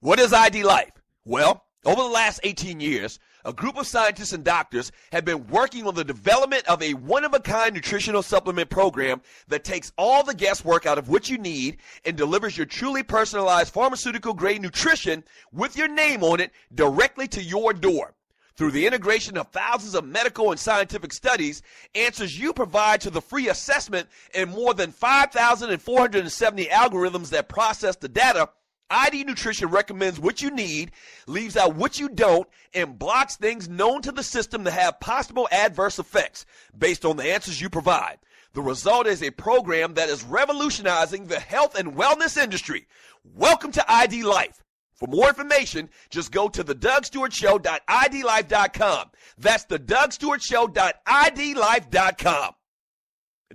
What is ID Life? Well, over the last 18 years, a group of scientists and doctors have been working on the development of a one-of-a-kind nutritional supplement program that takes all the guesswork out of what you need and delivers your truly personalized pharmaceutical-grade nutrition with your name on it directly to your door. Through the integration of thousands of medical and scientific studies, answers you provide to the free assessment, and more than 5,470 algorithms that process the data, ID Nutrition recommends what you need, leaves out what you don't, and blocks things known to the system to have possible adverse effects based on the answers you provide. The result is a program that is revolutionizing the health and wellness industry. Welcome to ID Life. For more information, just go to thedougstewartshow.idlife.com. That's thedougstewartshow.idlife.com.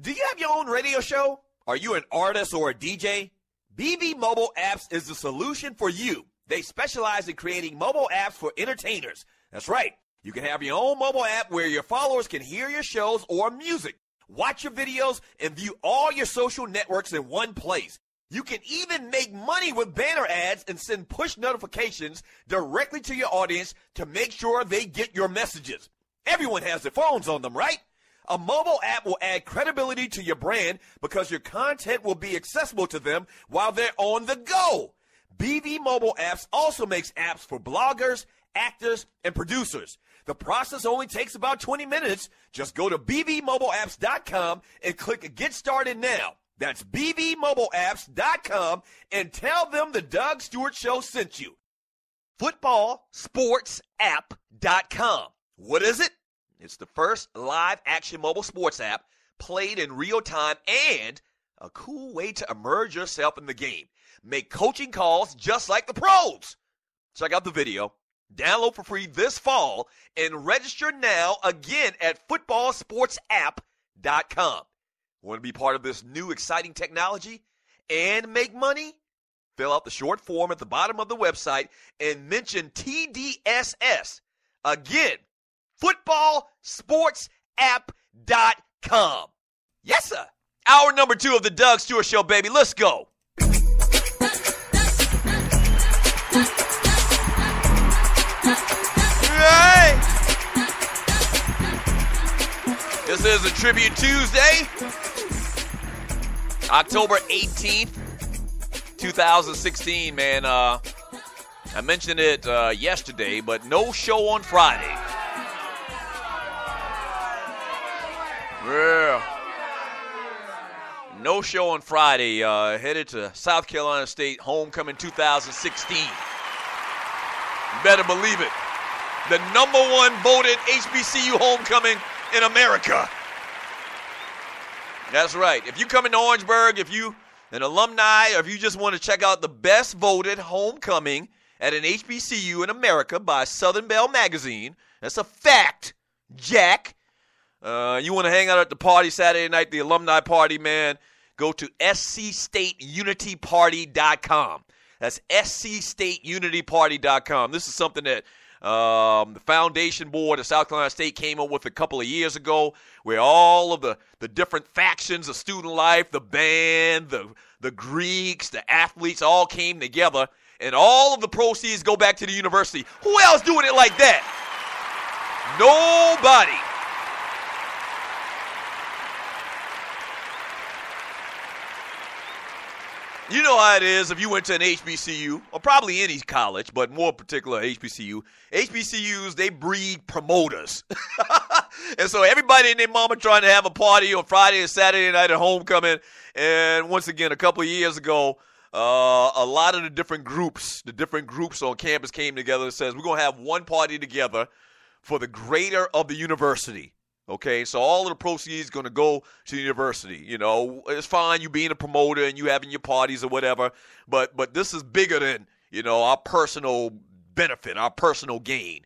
Do you have your own radio show? Are you an artist or a DJ? BB Mobile Apps is the solution for you. They specialize in creating mobile apps for entertainers. That's right. You can have your own mobile app where your followers can hear your shows or music, watch your videos, and view all your social networks in one place. You can even make money with banner ads and send push notifications directly to your audience to make sure they get your messages. Everyone has their phones on them, right? A mobile app will add credibility to your brand because your content will be accessible to them while they're on the go. BV Mobile Apps also makes apps for bloggers, actors, and producers. The process only takes about 20 minutes. Just go to bbmobileapps.com and click Get Started Now. That's bbmobileapps.com and tell them the Doug Stewart Show sent you. Footballsportsapp.com. What is it? It's the first live action mobile sports app played in real time and a cool way to immerse yourself in the game. Make coaching calls just like the pros. Check out the video. Download for free this fall and register now again at footballsportsapp.com. Want to be part of this new exciting technology and make money? Fill out the short form at the bottom of the website and mention TDSS. Again, footballsportsapp.com. Yes, sir. Hour number 2 of the Doug Stewart Show, baby. Let's go. Right. This is a Tribute Tuesday, October 18th, 2016, man. I mentioned it yesterday, but no show on Friday. Yeah. No show on Friday. Headed to South Carolina State homecoming 2016. You better believe it. The number 1 voted HBCU homecoming in America. That's right. If you come into Orangeburg, if you an alumni, or if you just want to check out the best voted homecoming at an HBCU in America by Southern Belle Magazine, that's a fact, Jack. You want to hang out at the party Saturday night, the alumni party, man, go to scstateunityparty.com. That's scstateunityparty.com. This is something that the foundation board of South Carolina State came up with a couple of years ago, where all of the different factions of student life, the band, the Greeks, the athletes all came together, and all of the proceeds go back to the university. Who else doing it like that? Nobody. You know how it is if you went to an HBCU, or probably any college, but more particular HBCU. HBCUs, they breed promoters. And so everybody and their mama trying to have a party on Friday and Saturday night at homecoming. And once again, a couple of years ago, a lot of the different groups on campus came together and says, we're going to have one party together for the greater of the university. Okay, so all of the proceeds going to go to the university. You know, it's fine you being a promoter and you having your parties or whatever, but this is bigger than, you know, our personal benefit, our personal gain.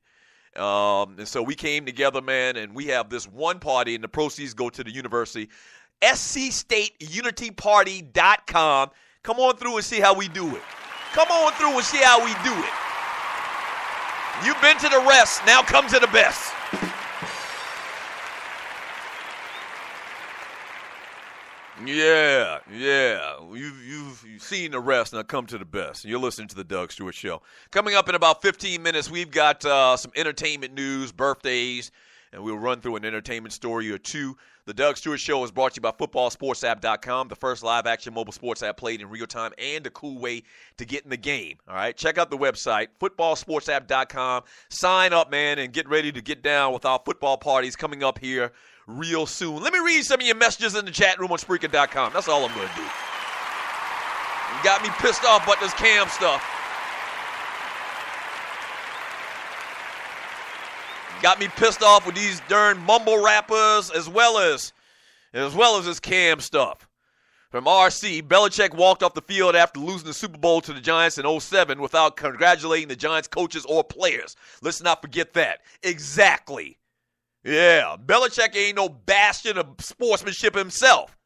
And so we came together, man, and we have this one party, and the proceeds go to the university. scstateunityparty.com. Come on through and see how we do it. Come on through and see how we do it. You've been to the rest, now come to the best. Yeah. You've seen the rest, now come to the best. You're listening to the Doug Stewart Show. Coming up in about 15 minutes, we've got some entertainment news, birthdays, and we'll run through an entertainment story or two. The Doug Stewart Show is brought to you by footballsportsapp.com, the first live-action mobile sports app played in real time and a cool way to get in the game. All right, check out the website, footballsportsapp.com. Sign up, man, and get ready to get down with our football parties coming up here real soon. Let me read some of your messages in the chat room on Spreaker.com. That's all I'm going to do. You got me pissed off about this Cam stuff. Got me pissed off with these darn mumble rappers as well as this Cam stuff. From RC, Belichick walked off the field after losing the Super Bowl to the Giants in 2007 without congratulating the Giants coaches or players. Let's not forget that. Exactly. Yeah, Belichick ain't no bastion of sportsmanship himself.